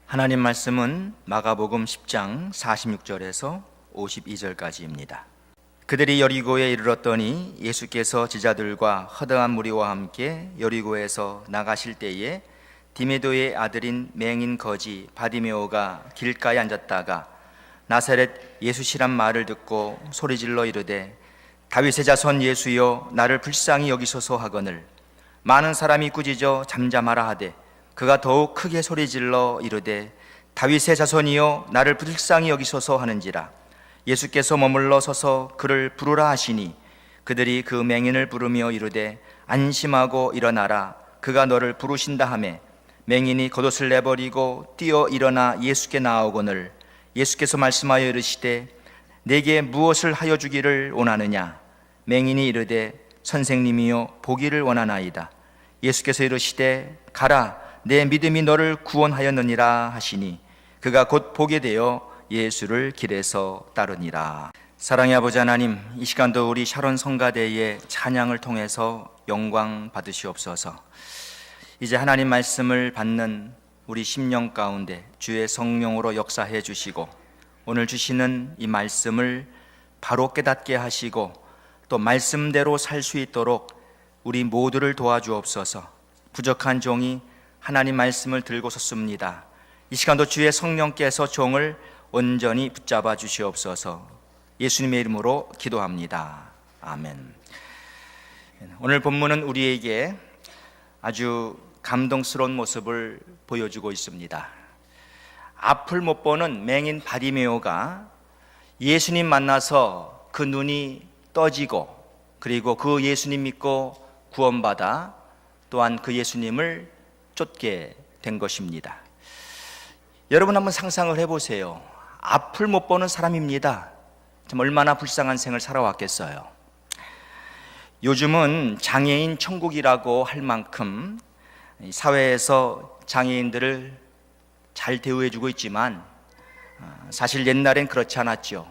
하나님 말씀은 마가복음 10장 46절에서 52절까지입니다. 그들이 여리고에 이르렀더니 예수께서 제자들과 허다한 무리와 함께 여리고에서 나가실 때에 디메도의 아들인 맹인 거지 바디메오가 길가에 앉았다가 나사렛 예수시란 말을 듣고 소리질러 이르되 다윗의 자손 예수여 나를 불쌍히 여기소서 하거늘 많은 사람이 꾸짖어 잠잠하라 하되 그가 더욱 크게 소리질러 이르되 다윗의 자손이여 나를 불쌍히 여기소서 하는지라. 예수께서 머물러 서서 그를 부르라 하시니 그들이 그 맹인을 부르며 이르되 안심하고 일어나라 그가 너를 부르신다 하매 맹인이 겉옷을 내버리고 뛰어 일어나 예수께 나아오거늘 예수께서 말씀하여 이르시되 내게 무엇을 하여 주기를 원하느냐. 맹인이 이르되 선생님이여 보기를 원하나이다. 예수께서 이르시되 가라 내 믿음이 너를 구원하였느니라 하시니 그가 곧 보게 되어 예수를 길에서 따르니라. 사랑의 아버지 하나님, 이 시간도 우리 샤론 성가대의 찬양을 통해서 영광 받으시옵소서. 이제 하나님 말씀을 받는 우리 심령 가운데 주의 성령으로 역사해 주시고 오늘 주시는 이 말씀을 바로 깨닫게 하시고 또 말씀대로 살 수 있도록 우리 모두를 도와주옵소서. 부족한 종이 하나님 말씀을 들고 섰습니다. 이 시간도 주의 성령께서 종을 온전히 붙잡아 주시옵소서. 예수님의 이름으로 기도합니다. 아멘. 오늘 본문은 우리에게 아주 감동스러운 모습을 보여주고 있습니다. 앞을 못 보는 맹인 바디메오가 예수님 만나서 그 눈이 떠지고 그리고 그 예수님 믿고 구원받아 또한 그 예수님을 쫓게 된 것입니다. 여러분 한번 상상을 해보세요. 앞을 못 보는 사람입니다. 참 얼마나 불쌍한 생을 살아왔겠어요. 요즘은 장애인 천국이라고 할 만큼 사회에서 장애인들을 잘 대우해주고 있지만 사실 옛날엔 그렇지 않았죠.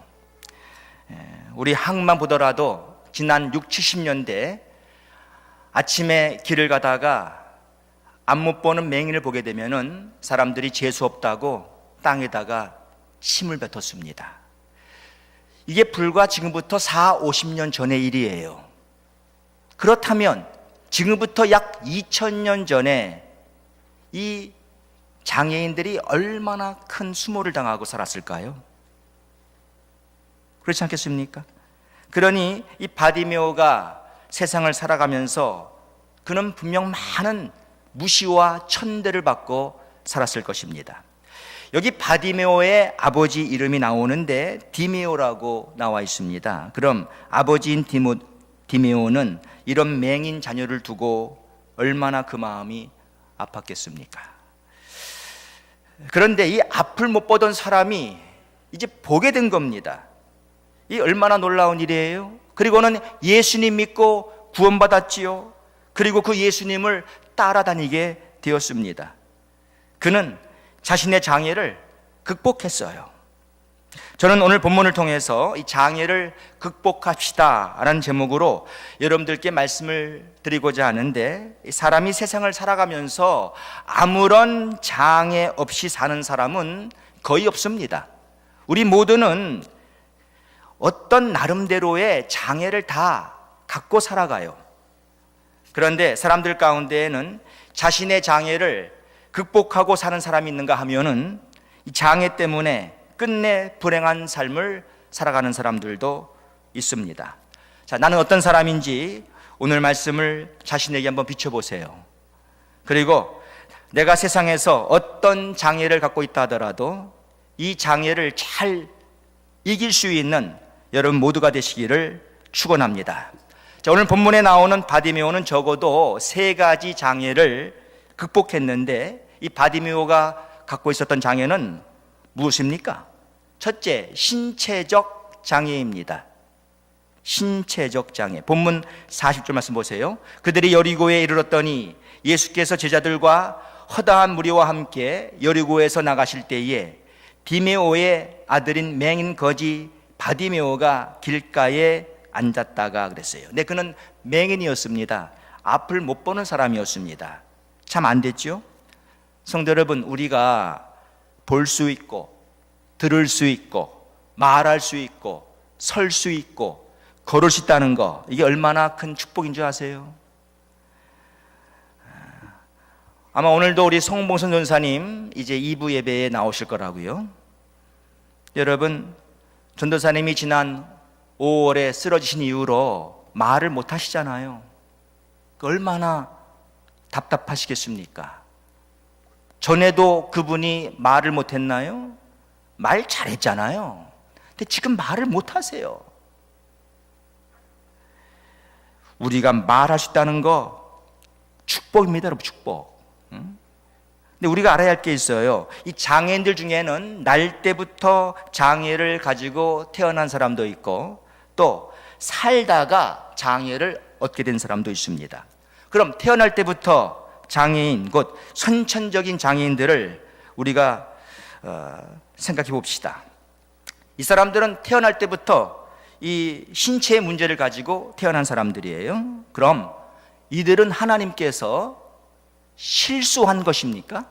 우리 한국만 보더라도 지난 6, 70년대 아침에 길을 가다가 앞 못 보는 맹인을 보게 되면은 사람들이 재수없다고 땅에다가 침을 뱉었습니다. 이게 불과 지금부터 4, 50년 전의 일이에요. 그렇다면 지금부터 약 2000년 전에 이 장애인들이 얼마나 큰 수모를 당하고 살았을까요? 그렇지 않겠습니까? 그러니 이 바디메오가 세상을 살아가면서 그는 분명 많은 무시와 천대를 받고 살았을 것입니다. 여기 바디메오의 아버지 이름이 나오는데 디메오라고 나와 있습니다. 그럼 아버지인 디메오는 이런 맹인 자녀를 두고 얼마나 그 마음이 아팠겠습니까? 그런데 이 앞을 못 보던 사람이 이제 보게 된 겁니다. 이 얼마나 놀라운 일이에요. 그리고는 예수님 믿고 구원받았지요. 그리고 그 예수님을 따라다니게 되었습니다. 그는 자신의 장애를 극복했어요. 저는 오늘 본문을 통해서 이 장애를 극복합시다 라는 제목으로 여러분들께 말씀을 드리고자 하는데, 사람이 세상을 살아가면서 아무런 장애 없이 사는 사람은 거의 없습니다. 우리 모두는 어떤 나름대로의 장애를 다 갖고 살아가요. 그런데 사람들 가운데에는 자신의 장애를 극복하고 사는 사람이 있는가 하면은 이 장애 때문에 끝내 불행한 삶을 살아가는 사람들도 있습니다. 자, 나는 어떤 사람인지 오늘 말씀을 자신에게 한번 비춰보세요. 그리고 내가 세상에서 어떤 장애를 갖고 있다 하더라도 이 장애를 잘 이길 수 있는 여러분 모두가 되시기를 축원합니다. 자, 오늘 본문에 나오는 바디메오는 적어도 3가지 장애를 극복했는데, 이 바디메오가 갖고 있었던 장애는 무엇입니까? 첫째, 신체적 장애입니다. 신체적 장애. 본문 40절 말씀 보세요. 그들이 여리고에 이르렀더니 예수께서 제자들과 허다한 무리와 함께 여리고에서 나가실 때에 디메오의 아들인 맹인 거지 바디메오가 길가에 앉았다가 그랬어요. 근데 그는 맹인이었습니다. 앞을 못 보는 사람이었습니다. 참 안 됐죠? 성도 여러분, 우리가 볼 수 있고 들을 수 있고 말할 수 있고 설 수 있고 걸을 수 있다는 거, 이게 얼마나 큰 축복인 줄 아세요? 아마 오늘도 우리 송봉선 전사님 이제 2부 예배에 나오실 거라고요. 여러분, 전도사님이 지난 5월에 쓰러지신 이후로 말을 못 하시잖아요. 얼마나 답답하시겠습니까? 전에도 그분이 말을 못 했나요? 말 잘했잖아요. 근데 지금 말을 못 하세요. 우리가 말할 수 있다는 거 축복입니다, 여러분. 축복. 근데 우리가 알아야 할 게 있어요. 이 장애인들 중에는 날 때부터 장애를 가지고 태어난 사람도 있고 또 살다가 장애를 얻게 된 사람도 있습니다. 그럼 태어날 때부터 장애인, 곧 선천적인 장애인들을 우리가 생각해 봅시다. 이 사람들은 태어날 때부터 이 신체의 문제를 가지고 태어난 사람들이에요. 그럼 이들은 하나님께서 실수한 것입니까?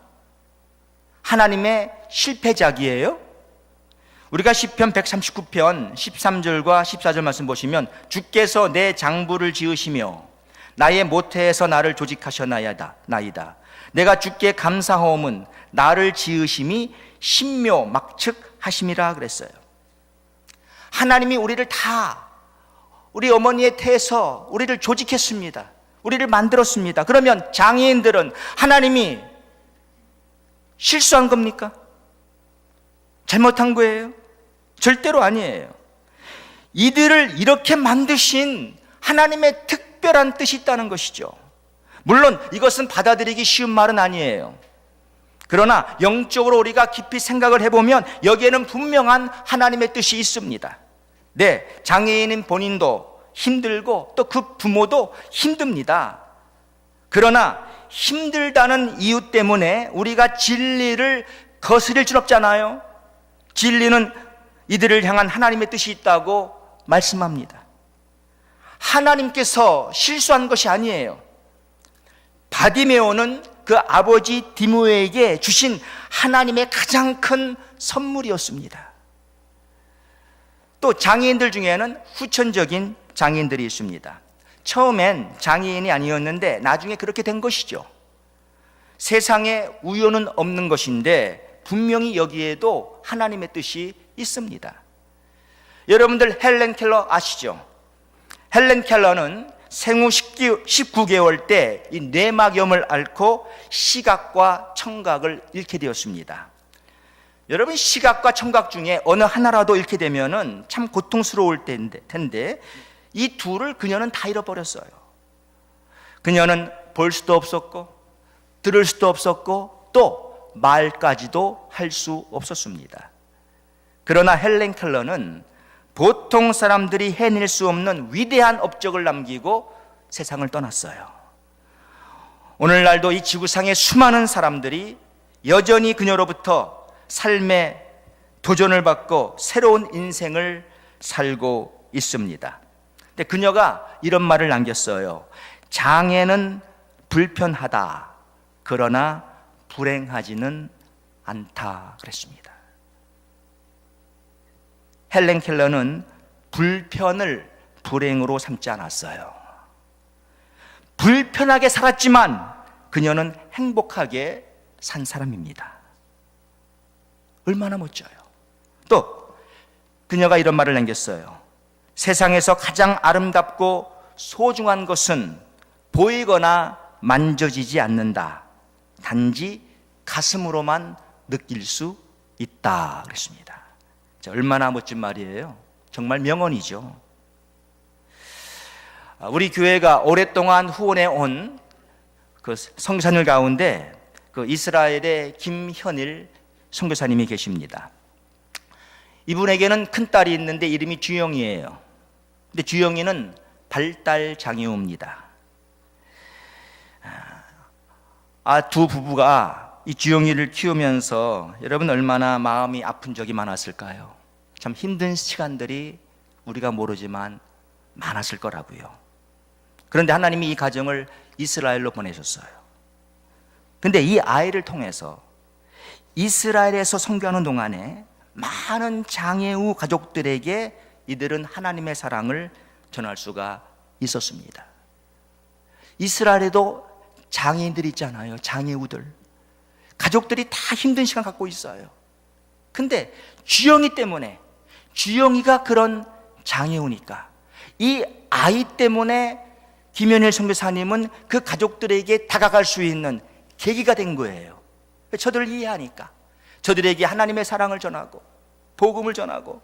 하나님의 실패작이에요? 우리가 시편 139편 13절과 14절 말씀 보시면 주께서 내 장부를 지으시며 나의 모태에서 나를 조직하셨나이다. 내가 주께 감사하옴은 나를 지으심이 신묘 막측하심이라 그랬어요. 하나님이 우리를 다 우리 어머니의 태에서 우리를 조직했습니다. 우리를 만들었습니다. 그러면 장애인들은 하나님이 실수한 겁니까? 잘못한 거예요? 절대로 아니에요. 이들을 이렇게 만드신 하나님의 특별한 뜻이 있다는 것이죠. 물론 이것은 받아들이기 쉬운 말은 아니에요. 그러나 영적으로 우리가 깊이 생각을 해보면 여기에는 분명한 하나님의 뜻이 있습니다. 네, 장애인인 본인도 힘들고 또 그 부모도 힘듭니다. 그러나 힘들다는 이유 때문에 우리가 진리를 거스릴 줄 없잖아요. 진리는 이들을 향한 하나님의 뜻이 있다고 말씀합니다. 하나님께서 실수한 것이 아니에요. 바디메오는 그 아버지 디모에게 주신 하나님의 가장 큰 선물이었습니다. 또 장애인들 중에는 후천적인 장애인들이 있습니다. 처음엔 장애인이 아니었는데 나중에 그렇게 된 것이죠. 세상에 우연은 없는 것인데 분명히 여기에도 하나님의 뜻이 있습니다. 여러분들 헬렌 켈러 아시죠? 헬렌 켈러는 생후 19개월 때 이 뇌막염을 앓고 시각과 청각을 잃게 되었습니다. 여러분, 시각과 청각 중에 어느 하나라도 잃게 되면은 참 고통스러울 텐데 이 둘을 그녀는 다 잃어버렸어요. 그녀는 볼 수도 없었고 들을 수도 없었고 또 말까지도 할 수 없었습니다. 그러나 헬렌 켈러는 보통 사람들이 해낼 수 없는 위대한 업적을 남기고 세상을 떠났어요. 오늘날도 이 지구상의 수많은 사람들이 여전히 그녀로부터 삶의 도전을 받고 새로운 인생을 살고 있습니다. 근데 그녀가 이런 말을 남겼어요. 장애는 불편하다. 그러나 불행하지는 않다. 그랬습니다. 헬렌 켈러는 불편을 불행으로 삼지 않았어요. 불편하게 살았지만 그녀는 행복하게 산 사람입니다. 얼마나 멋져요. 또 그녀가 이런 말을 남겼어요. 세상에서 가장 아름답고 소중한 것은 보이거나 만져지지 않는다. 단지 가슴으로만 느낄 수 있다. 그랬습니다. 얼마나 멋진 말이에요. 정말 명언이죠. 우리 교회가 오랫동안 후원해 온 그 선교사님 가운데 그 이스라엘의 김현일 선교사님이 계십니다. 이분에게는 큰딸이 있는데 이름이 주영이에요. 근데 주영이는 발달 장애우입니다. 두 부부가 이 주영이를 키우면서 여러분 얼마나 마음이 아픈 적이 많았을까요? 참 힘든 시간들이 우리가 모르지만 많았을 거라고요. 그런데 하나님이 이 가정을 이스라엘로 보내셨어요. 근데 이 아이를 통해서 이스라엘에서 선교하는 동안에 많은 장애우 가족들에게 이들은 하나님의 사랑을 전할 수가 있었습니다. 이스라엘에도 장애인들이 있잖아요. 장애우들. 가족들이 다 힘든 시간 갖고 있어요. 근데 주영이 때문에, 주영이가 그런 장애우니까 이 아이 때문에 김현일 선교사님은 그 가족들에게 다가갈 수 있는 계기가 된 거예요. 저들을 이해하니까 저들에게 하나님의 사랑을 전하고 복음을 전하고,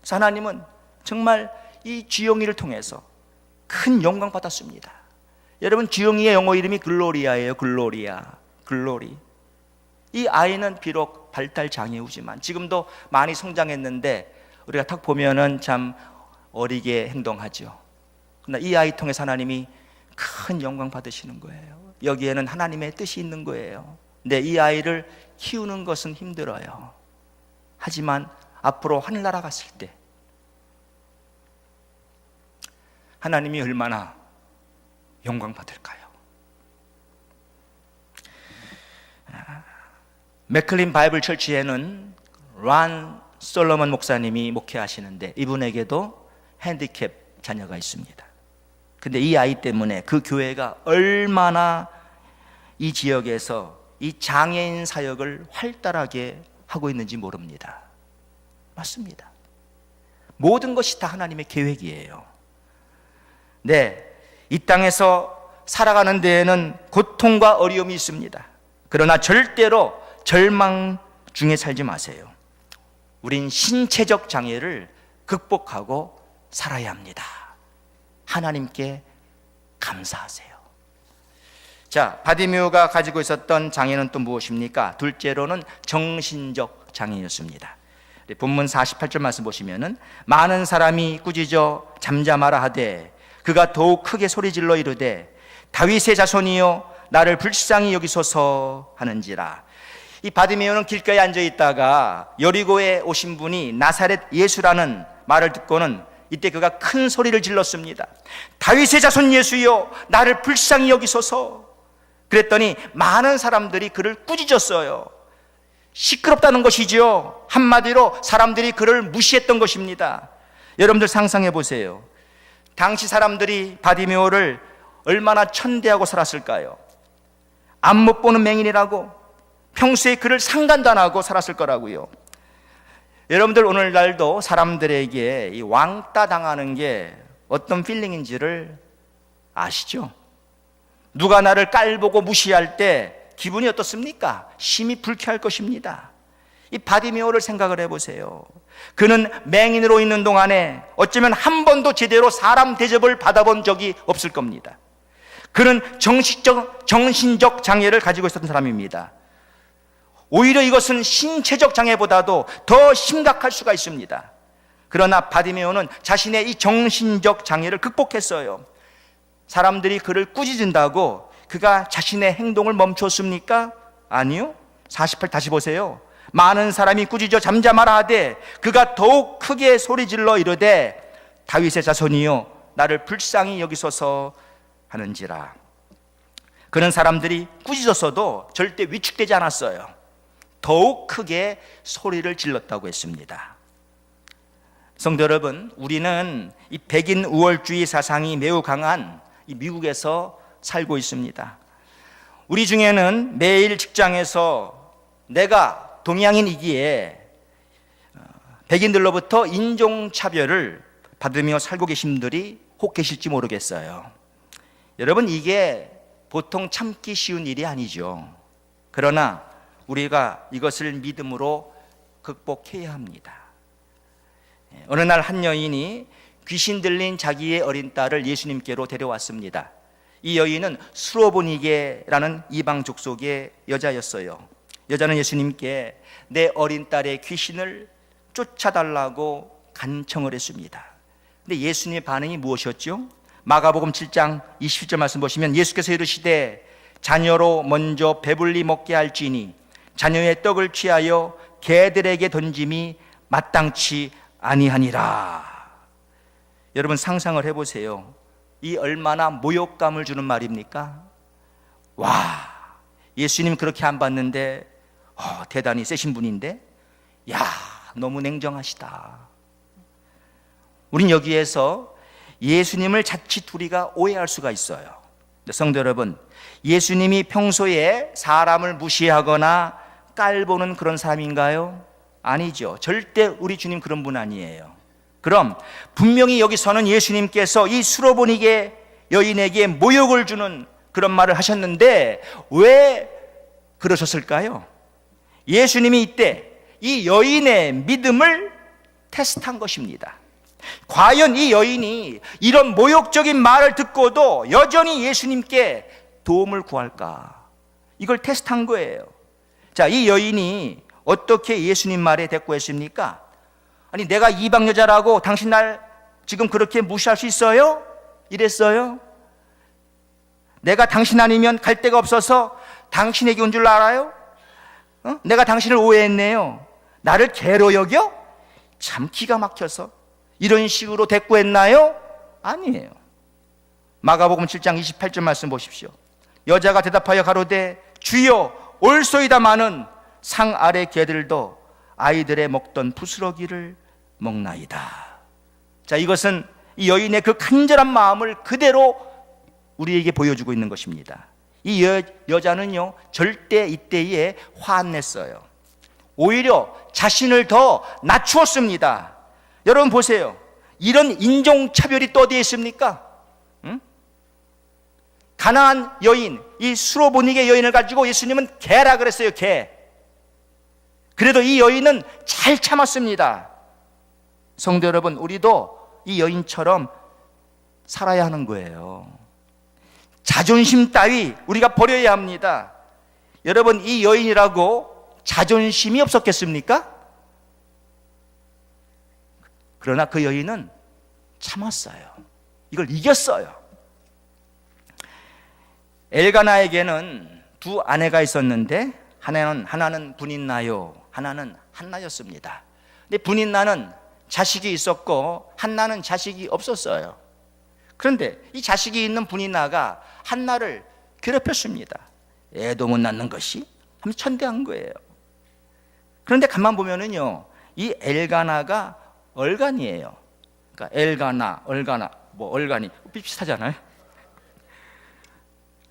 그래서 하나님은 정말 이 주영이를 통해서 큰 영광 받았습니다. 여러분, 주영이의 영어 이름이 글로리아예요. 글로리아, 글로리. 이 아이는 비록 발달 장애우지만 지금도 많이 성장했는데 우리가 딱 보면은 참 어리게 행동하죠. 그러나 이 아이 통해서 하나님이 큰 영광 받으시는 거예요. 여기에는 하나님의 뜻이 있는 거예요. 근데 이 아이를 키우는 것은 힘들어요. 하지만 앞으로 하늘나라 갔을 때 하나님이 얼마나 영광 받을까요? 맥클린 바이블 철치에는 란 솔로몬 목사님이 목회하시는데 이분에게도 핸디캡 자녀가 있습니다. 근데 이 아이 때문에 그 교회가 얼마나 이 지역에서 이 장애인 사역을 활달하게 하고 있는지 모릅니다. 맞습니다. 모든 것이 다 하나님의 계획이에요. 네, 이 땅에서 살아가는 데에는 고통과 어려움이 있습니다. 그러나 절대로 절망 중에 살지 마세요. 우린 신체적 장애를 극복하고 살아야 합니다. 하나님께 감사하세요. 자, 바디메오가 가지고 있었던 장애는 또 무엇입니까? 둘째로는 정신적 장애였습니다. 본문 48절 말씀 보시면은 많은 사람이 꾸짖어 잠잠하라 하되 그가 더욱 크게 소리질러 이르되 다윗의 자손이여 나를 불쌍히 여기소서 하는지라. 이 바디메오는 길가에 앉아 있다가 여리고에 오신 분이 나사렛 예수라는 말을 듣고는 이때 그가 큰 소리를 질렀습니다. 다윗의 자손 예수여 나를 불쌍히 여기소서. 그랬더니 많은 사람들이 그를 꾸짖었어요. 시끄럽다는 것이죠. 한마디로 사람들이 그를 무시했던 것입니다. 여러분들 상상해 보세요. 당시 사람들이 바디메오를 얼마나 천대하고 살았을까요? 앞 못 보는 맹인이라고 평소에 그를 상관도 안 하고 살았을 거라고요. 여러분들 오늘날도 사람들에게 이 왕따 당하는 게 어떤 필링인지를 아시죠? 누가 나를 깔보고 무시할 때 기분이 어떻습니까? 심히 불쾌할 것입니다. 이 바디메오를 생각을 해보세요. 그는 맹인으로 있는 동안에 어쩌면 한 번도 제대로 사람 대접을 받아본 적이 없을 겁니다. 그는 정신적 장애를 가지고 있었던 사람입니다. 오히려 이것은 신체적 장애보다도 더 심각할 수가 있습니다. 그러나 바디메오는 자신의 이 정신적 장애를 극복했어요. 사람들이 그를 꾸짖는다고 그가 자신의 행동을 멈췄습니까? 아니요. 48 다시 보세요. 많은 사람이 꾸짖어 잠잠하라 하되 그가 더욱 크게 소리질러 이르되 다윗의 자손이여 나를 불쌍히 여기소서 하는지라. 그는 사람들이 꾸짖었어도 절대 위축되지 않았어요. 더욱 크게 소리를 질렀다고 했습니다. 성도 여러분, 우리는 이 백인 우월주의 사상이 매우 강한 이 미국에서 살고 있습니다. 우리 중에는 매일 직장에서 내가 동양인이기에 백인들로부터 인종차별을 받으며 살고 계신 분들이 혹 계실지 모르겠어요. 여러분, 이게 보통 참기 쉬운 일이 아니죠. 그러나 우리가 이것을 믿음으로 극복해야 합니다. 어느 날 한 여인이 귀신 들린 자기의 어린 딸을 예수님께로 데려왔습니다. 이 여인은 수로보니게라는 이방 족속의 여자였어요. 여자는 예수님께 내 어린 딸의 귀신을 쫓아달라고 간청을 했습니다. 근데 예수님의 반응이 무엇이었죠? 마가복음 7장 20절 말씀 보시면 예수께서 이르시되 자녀로 먼저 배불리 먹게 할지니 자녀의 떡을 취하여 개들에게 던짐이 마땅치 아니하니라. 여러분 상상을 해보세요. 이 얼마나 모욕감을 주는 말입니까? 와, 예수님 그렇게 안 받는데 대단히 세신 분인데, 야, 너무 냉정하시다. 우린 여기에서 예수님을 자칫 우리가 오해할 수가 있어요. 성도 여러분, 예수님이 평소에 사람을 무시하거나 깔보는 그런 사람인가요? 아니죠. 절대 우리 주님 그런 분 아니에요. 그럼 분명히 여기서는 예수님께서 이 수로보니게 여인에게 모욕을 주는 그런 말을 하셨는데 왜 그러셨을까요? 예수님이 이때 이 여인의 믿음을 테스트한 것입니다. 과연 이 여인이 이런 모욕적인 말을 듣고도 여전히 예수님께 도움을 구할까? 이걸 테스트한 거예요. 자, 이 여인이 어떻게 예수님 말에 대꾸했습니까? 아니, 내가 이방 여자라고 당신 날 지금 그렇게 무시할 수 있어요? 이랬어요. 내가 당신 아니면 갈 데가 없어서 당신에게 온 줄 알아요? 내가 당신을 오해했네요. 나를 개로 여겨? 참 기가 막혀서 이런 식으로 대꾸했나요? 아니에요. 마가복음 7장 28절 말씀 보십시오. 여자가 대답하여 가로되 주여 올소이다마는 상 아래 개들도 아이들의 먹던 부스러기를 먹나이다. 자, 이것은 이 여인의 그 간절한 마음을 그대로 우리에게 보여주고 있는 것입니다. 이 여자는요, 절대 이때에 화 안 냈어요. 오히려 자신을 더 낮추었습니다. 여러분 보세요. 이런 인종차별이 또 어디에 있습니까? 가나안 여인, 이 수로보니게 여인을 가지고 예수님은 개라 그랬어요. 개. 그래도 이 여인은 잘 참았습니다. 성도 여러분, 우리도 이 여인처럼 살아야 하는 거예요. 자존심 따위 우리가 버려야 합니다. 여러분, 이 여인이라고 자존심이 없었겠습니까? 그러나 그 여인은 참았어요. 이걸 이겼어요. 엘가나에게는 두 아내가 있었는데 하나는 분인나요, 하나는 한나였습니다. 근데 분인나는 자식이 있었고 한나는 자식이 없었어요. 그런데 이 자식이 있는 분인나가 한나를 괴롭혔습니다. 애도 못 낳는 것이 하면서 천대한 거예요. 그런데 가만 보면은요, 이 엘가나가 얼간이에요. 그러니까 엘가나, 얼가나, 얼간이 비슷하잖아요.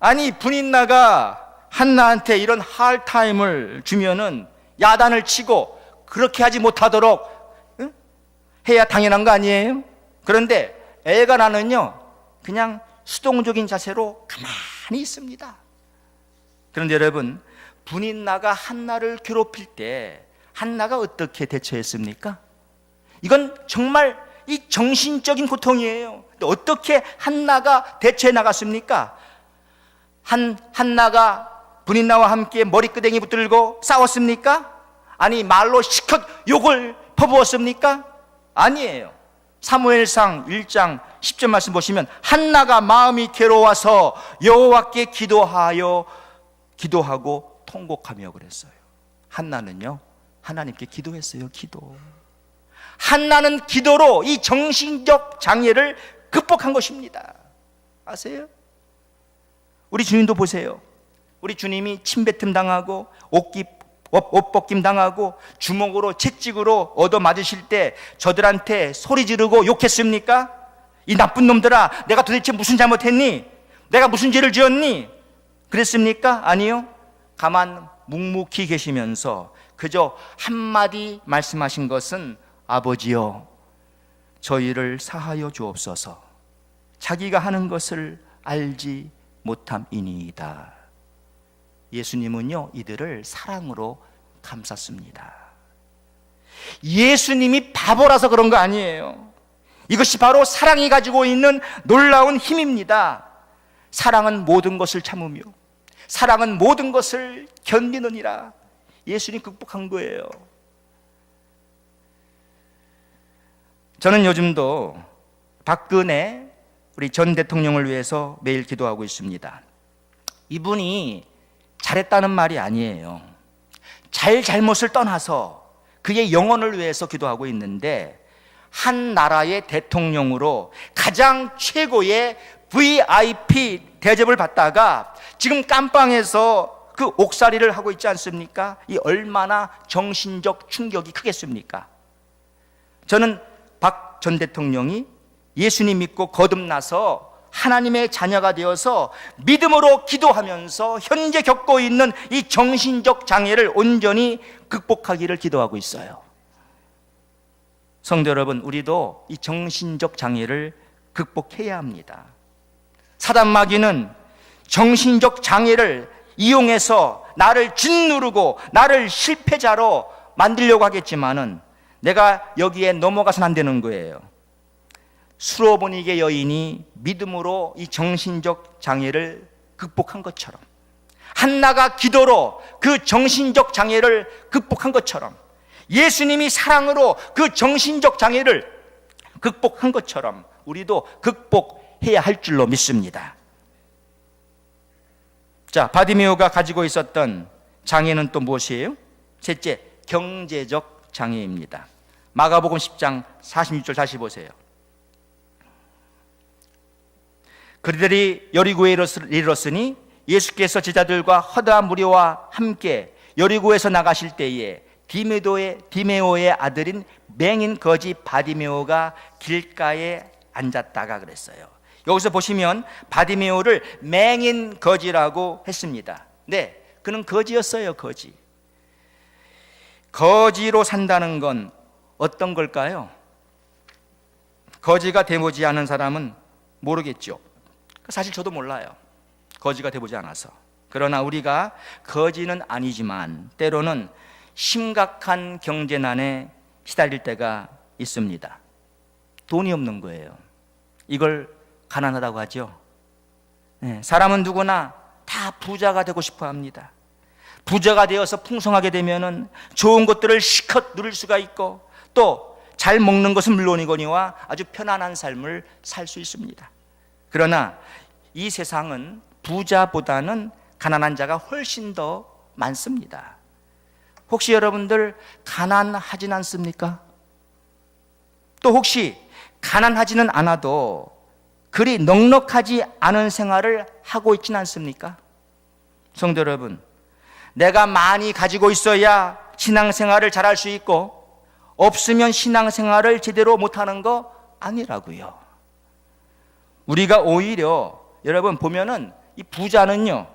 아니, 분인나가 한나한테 이런 할타임을 주면은 야단을 치고 그렇게 하지 못하도록 해야 당연한 거 아니에요? 그런데 엘가나는요, 그냥 수동적인 자세로 가만히 있습니다. 그런데 여러분, 분인나가 한나를 괴롭힐 때 한나가 어떻게 대처했습니까? 이건 정말 이 정신적인 고통이에요. 어떻게 한나가 대처해 나갔습니까? 한나가 분인나와 함께 머리끄댕이 붙들고 싸웠습니까? 아니, 말로 실컷 욕을 퍼부었습니까? 아니에요. 사무엘상 1장 10절 말씀 보시면 한나가 마음이 괴로워서 여호와께 기도하고 통곡하며 그랬어요. 한나는요, 하나님께 기도했어요. 기도. 한나는 기도로 이 정신적 장애를 극복한 것입니다. 아세요? 우리 주님도 보세요. 우리 주님이 침뱉음 당하고 옷 벗김 당하고 주먹으로 채찍으로 얻어맞으실 때 저들한테 소리 지르고 욕했습니까? 이 나쁜 놈들아, 내가 도대체 무슨 잘못했니? 내가 무슨 죄를 지었니? 그랬습니까? 아니요. 가만 묵묵히 계시면서 그저 한마디 말씀하신 것은 아버지여, 저희를 사하여 주옵소서. 자기가 하는 것을 알지 못함이니이다. 예수님은요, 이들을 사랑으로 감쌌습니다. 예수님이 바보라서 그런 거 아니에요. 이것이 바로 사랑이 가지고 있는 놀라운 힘입니다. 사랑은 모든 것을 참으며 사랑은 모든 것을 견디느니라. 예수님 극복한 거예요. 저는 요즘도 박근혜 우리 전 대통령을 위해서 매일 기도하고 있습니다. 이분이 잘했다는 말이 아니에요. 잘못을 떠나서 그의 영혼을 위해서 기도하고 있는데, 한 나라의 대통령으로 가장 최고의 VIP 대접을 받다가 지금 깜빵에서 그 옥살이를 하고 있지 않습니까? 이 얼마나 정신적 충격이 크겠습니까? 저는 박 전 대통령이 예수님 믿고 거듭나서 하나님의 자녀가 되어서 믿음으로 기도하면서 현재 겪고 있는 이 정신적 장애를 온전히 극복하기를 기도하고 있어요. 성도 여러분, 우리도 이 정신적 장애를 극복해야 합니다. 사단 마귀는 정신적 장애를 이용해서 나를 짓누르고 나를 실패자로 만들려고 하겠지만은 내가 여기에 넘어가서는 안 되는 거예요. 수로보니게 여인이 믿음으로 이 정신적 장애를 극복한 것처럼, 한나가 기도로 그 정신적 장애를 극복한 것처럼, 예수님이 사랑으로 그 정신적 장애를 극복한 것처럼 우리도 극복해야 할 줄로 믿습니다. 자, 바디메오가 가지고 있었던 장애는 또 무엇이에요? 셋째, 경제적 장애입니다. 마가복음 10장 46절 다시 보세요. 그들이 여리고에 이르렀으니 예수께서 제자들과 허다한 무리와 함께 여리고에서 나가실 때에 디메오의 아들인 맹인 거지 바디메오가 길가에 앉았다가 그랬어요. 여기서 보시면 바디메오를 맹인 거지라고 했습니다. 네, 그는 거지였어요. 거지로 산다는 건 어떤 걸까요? 거지가 돼보지 않은 사람은 모르겠죠. 사실 저도 몰라요. 거지가 돼보지 않아서. 그러나 우리가 거지는 아니지만 때로는 심각한 경제난에 시달릴 때가 있습니다. 돈이 없는 거예요. 이걸 가난하다고 하죠. 네, 사람은 누구나 다 부자가 되고 싶어 합니다. 부자가 되어서 풍성하게 되면은 좋은 것들을 실컷 누릴 수가 있고 또 잘 먹는 것은 물론이거니와 아주 편안한 삶을 살 수 있습니다. 그러나 이 세상은 부자보다는 가난한 자가 훨씬 더 많습니다. 혹시 여러분들 가난하진 않습니까? 또 혹시 가난하지는 않아도 그리 넉넉하지 않은 생활을 하고 있지는 않습니까? 성도 여러분, 내가 많이 가지고 있어야 신앙생활을 잘할 수 있고 없으면 신앙생활을 제대로 못하는 거 아니라고요. 우리가 오히려 여러분 보면은 이 부자는요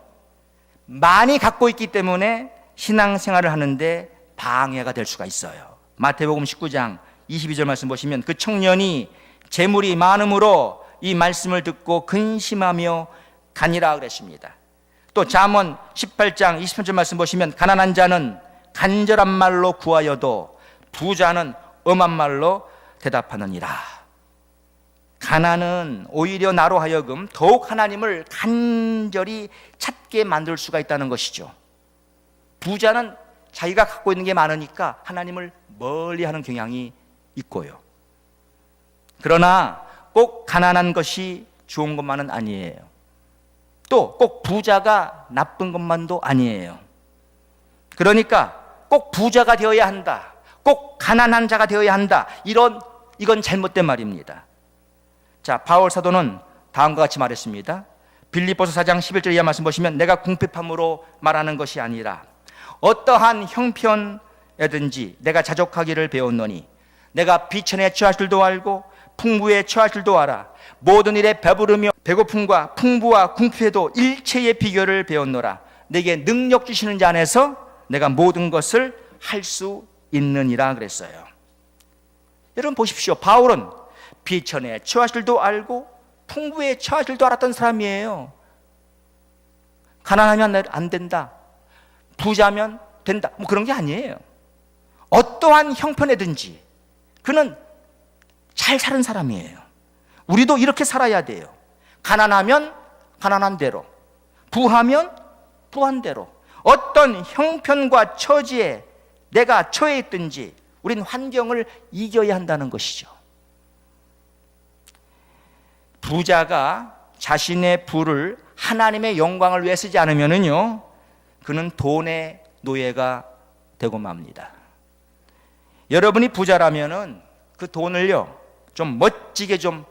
많이 갖고 있기 때문에 신앙생활을 하는데 방해가 될 수가 있어요. 마태복음 19장 22절 말씀 보시면 그 청년이 재물이 많음으로 이 말씀을 듣고 근심하며 가니라 그랬습니다. 또 잠언 18장 23절 말씀 보시면 가난한 자는 간절한 말로 구하여도 부자는 엄한 말로 대답하느니라. 가난은 오히려 나로 하여금 더욱 하나님을 간절히 찾게 만들 수가 있다는 것이죠. 부자는 자기가 갖고 있는 게 많으니까 하나님을 멀리하는 경향이 있고요. 그러나 꼭 가난한 것이 좋은 것만은 아니에요. 또 꼭 부자가 나쁜 것만도 아니에요. 그러니까 꼭 부자가 되어야 한다, 꼭 가난한 자가 되어야 한다, 이건 잘못된 말입니다. 자, 바울 사도는 다음과 같이 말했습니다. 빌립보서 4장 11절 이하 말씀 보시면 내가 궁핍함으로 말하는 것이 아니라 어떠한 형편에든지 내가 자족하기를 배웠노니 내가 비천에 처할 줄도 알고 풍부에 처할 줄도 알아. 모든 일에 배부르며 배고픔과 풍부와 궁핍에도 일체의 비결을 배웠노라. 내게 능력 주시는 자 안에서 내가 모든 것을 할 수 있느니라 그랬어요. 여러분 보십시오. 바울은 비천에 처할 줄도 알고 풍부에 처할 줄도 알았던 사람이에요. 가난하면 안 된다, 부자면 된다, 뭐 그런 게 아니에요. 어떠한 형편이든지 그는 잘 사는 사람이에요. 우리도 이렇게 살아야 돼요. 가난하면 가난한 대로, 부하면 부한 대로, 어떤 형편과 처지에 내가 처해 있든지 우린 환경을 이겨야 한다는 것이죠. 부자가 자신의 부를 하나님의 영광을 위해 쓰지 않으면은요, 그는 돈의 노예가 되고 맙니다. 여러분이 부자라면은 그 돈을요 좀 멋지게 좀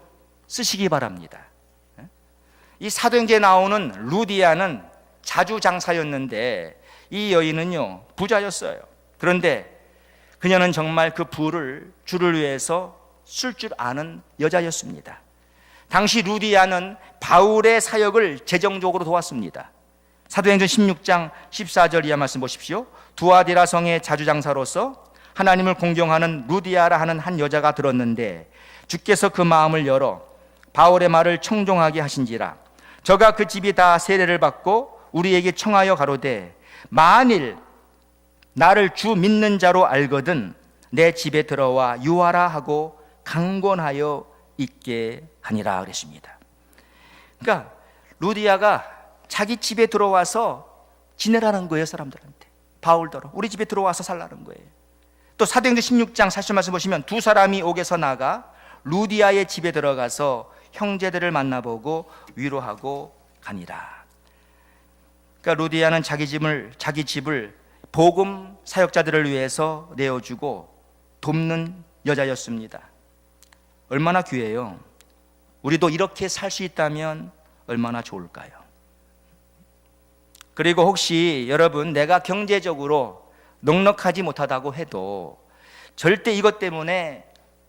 쓰시기 바랍니다. 이 사도행전에 나오는 루디아는 자주장사였는데 이 여인은요 부자였어요. 그런데 그녀는 정말 그 부를 주를 위해서 쓸 줄 아는 여자였습니다. 당시 루디아는 바울의 사역을 재정적으로 도왔습니다. 사도행전 16장 14절 이하 말씀 보십시오. 두아디라 성의 자주장사로서 하나님을 공경하는 루디아라 하는 한 여자가 들었는데 주께서 그 마음을 열어 바울의 말을 청종하게 하신지라. 저가 그 집이 다 세례를 받고 우리에게 청하여 가로되 만일 나를 주 믿는 자로 알거든 내 집에 들어와 유하라 하고 강권하여 있게 하니라 그랬습니다. 그러니까 루디아가 자기 집에 들어와서 지내라는 거예요. 사람들한테. 바울더러 우리 집에 들어와서 살라는 거예요. 또 사도행전 16장 40절 말씀 보시면 두 사람이 옥에서 나가 루디아의 집에 들어가서 형제들을 만나보고 위로하고 가니라. 그러니까 루디아는 자기 집을 복음 사역자들을 위해서 내어주고 돕는 여자였습니다. 얼마나 귀해요. 우리도 이렇게 살 수 있다면 얼마나 좋을까요? 그리고 혹시 여러분 내가 경제적으로 넉넉하지 못하다고 해도 절대 이것 때문에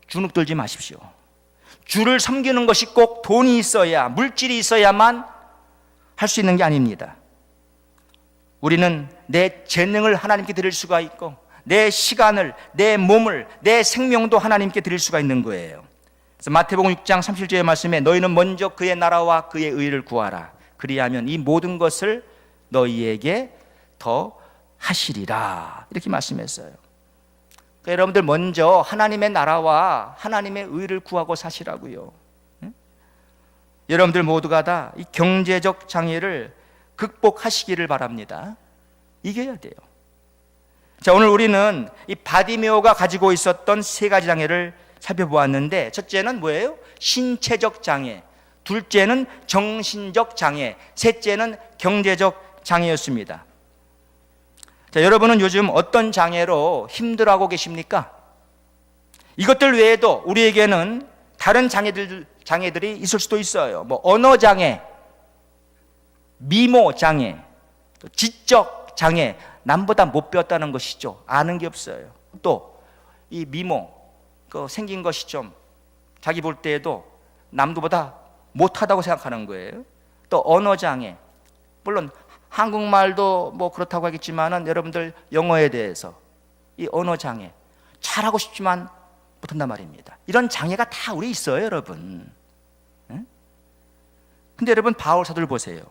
주눅들지 마십시오. 주를 섬기는 것이 꼭 돈이 있어야, 물질이 있어야만 할 수 있는 게 아닙니다. 우리는 내 재능을 하나님께 드릴 수가 있고 내 시간을, 내 몸을, 내 생명도 하나님께 드릴 수가 있는 거예요. 그래서 마태복음 6장 37절의 말씀에 너희는 먼저 그의 나라와 그의 의를 구하라. 그리하면 이 모든 것을 너희에게 더 하시리라. 이렇게 말씀했어요. 그러니까 여러분들 먼저 하나님의 나라와 하나님의 의를 구하고 사시라고요. 여러분들 모두가 다 이 경제적 장애를 극복하시기를 바랍니다. 이겨야 돼요. 자, 오늘 우리는 이 바디메오가 가지고 있었던 세 가지 장애를 살펴보았는데 첫째는 뭐예요? 신체적 장애, 둘째는 정신적 장애, 셋째는 경제적 장애였습니다. 자, 여러분은 요즘 어떤 장애로 힘들어하고 계십니까? 이것들 외에도 우리에게는 다른 장애들이 있을 수도 있어요. 뭐 언어 장애, 미모 장애, 또 지적 장애, 남보다 못 배웠다는 것이죠. 아는 게 없어요. 또 이 미모, 생긴 것이 좀 자기 볼 때에도 남들보다 못하다고 생각하는 거예요. 또 언어 장애, 물론 한국말도 뭐 그렇다고 하겠지만은 여러분들 영어에 대해서 이 언어 장애 잘하고 싶지만 못한단 말입니다. 이런 장애가 다 우리 있어요, 여러분. 근데 여러분 바울 사도를 보세요.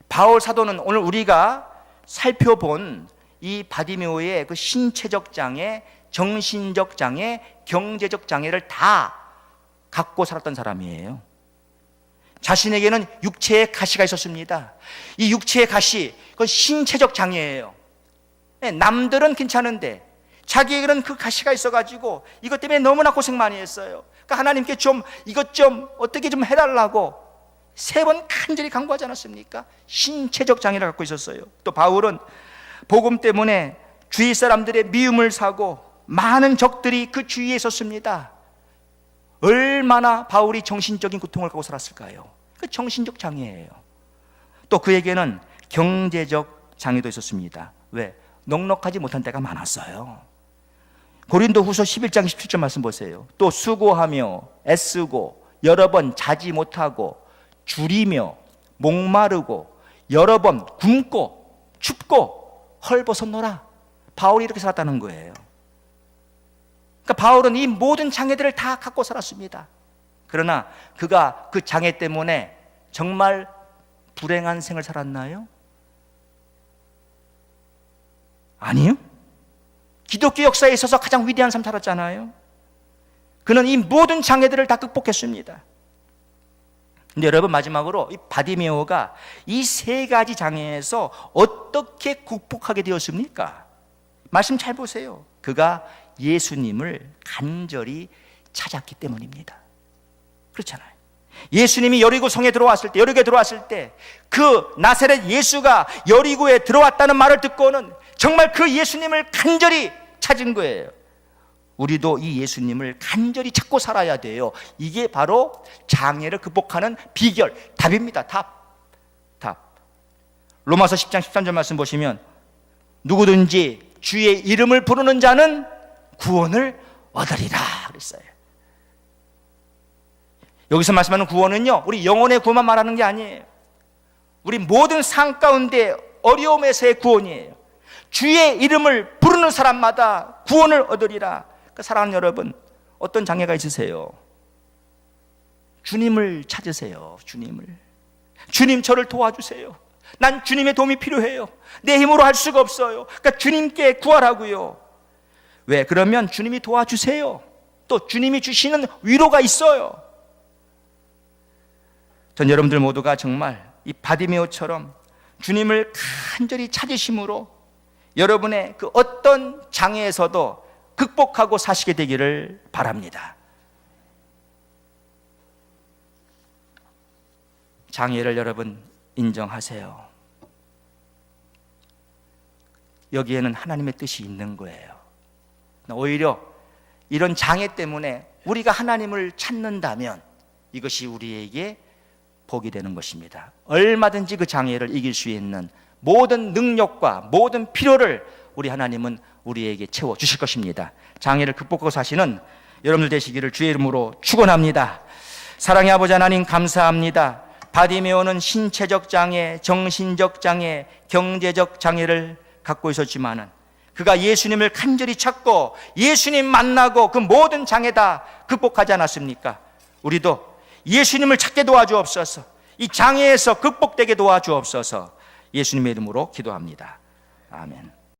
바울 사도는 오늘 우리가 살펴본 이 바디메오의 그 신체적 장애, 정신적 장애, 경제적 장애를 다 갖고 살았던 사람이에요. 자신에게는 육체의 가시가 있었습니다. 이 육체의 가시, 그건 신체적 장애예요. 남들은 괜찮은데 자기에게는 그 가시가 있어가지고 이것 때문에 너무나 고생 많이 했어요. 그러니까 하나님께 좀 이것 좀 어떻게 좀 해달라고 3번 간절히 간구하지 않았습니까? 신체적 장애를 갖고 있었어요. 또 바울은 복음 때문에 주위 사람들의 미움을 사고 많은 적들이 그 주위에 있었습니다. 얼마나 바울이 정신적인 고통을 갖고 살았을까요? 그 정신적 장애예요. 또 그에게는 경제적 장애도 있었습니다. 왜? 넉넉하지 못한 때가 많았어요. 고린도후서 11장 17절 말씀 보세요. 또 수고하며 애쓰고 여러 번 자지 못하고 줄이며 목마르고 여러 번 굶고 춥고 헐벗었노라. 바울이 이렇게 살았다는 거예요. 그러니까 바울은 이 모든 장애들을 다 갖고 살았습니다. 그러나 그가 그 장애 때문에 정말 불행한 생을 살았나요? 아니요. 기독교 역사에 있어서 가장 위대한 삶 살았잖아요. 그는 이 모든 장애들을 다 극복했습니다. 근데 여러분 마지막으로 이 바디메오가 이 3가지 장애에서 어떻게 극복하게 되었습니까? 말씀 잘 보세요. 그가 예수님을 간절히 찾았기 때문입니다. 그렇잖아요. 예수님이 여리고성에 들어왔을 때, 여리고에 들어왔을 때 그 나사렛 예수가 여리고에 들어왔다는 말을 듣고는 정말 그 예수님을 간절히 찾은 거예요. 우리도 이 예수님을 간절히 찾고 살아야 돼요. 이게 바로 장애를 극복하는 비결, 답입니다. 답. 로마서 10장 13절 말씀 보시면 누구든지 주의 이름을 부르는 자는 구원을 얻으리라 그랬어요. 여기서 말씀하는 구원은요, 우리 영혼의 구원만 말하는 게 아니에요. 우리 모든 삶 가운데 어려움에서의 구원이에요. 주의 이름을 부르는 사람마다 구원을 얻으리라. 그러니까 사랑하는 여러분, 어떤 장애가 있으세요? 주님을 찾으세요. 주님 저를 도와주세요. 난 주님의 도움이 필요해요. 내 힘으로 할 수가 없어요. 그러니까 주님께 구하라고요. 왜? 그러면 주님이 도와주세요. 또 주님이 주시는 위로가 있어요. 전 여러분들 모두가 정말 이 바디메오처럼 주님을 간절히 찾으심으로 여러분의 그 어떤 장애에서도 극복하고 사시게 되기를 바랍니다. 장애를 여러분 인정하세요. 여기에는 하나님의 뜻이 있는 거예요. 오히려 이런 장애 때문에 우리가 하나님을 찾는다면 이것이 우리에게 복이 되는 것입니다. 얼마든지 그 장애를 이길 수 있는 모든 능력과 모든 필요를 우리 하나님은 우리에게 채워주실 것입니다. 장애를 극복하고 사시는 여러분들 되시기를 주의 이름으로 축원합니다. 사랑의 아버지 하나님 감사합니다. 바디메오는 신체적 장애, 정신적 장애, 경제적 장애를 갖고 있었지만은 그가 예수님을 간절히 찾고 예수님 만나고 그 모든 장애 다 극복하지 않았습니까? 우리도 예수님을 찾게 도와주옵소서. 이 장애에서 극복되게 도와주옵소서. 예수님의 이름으로 기도합니다. 아멘.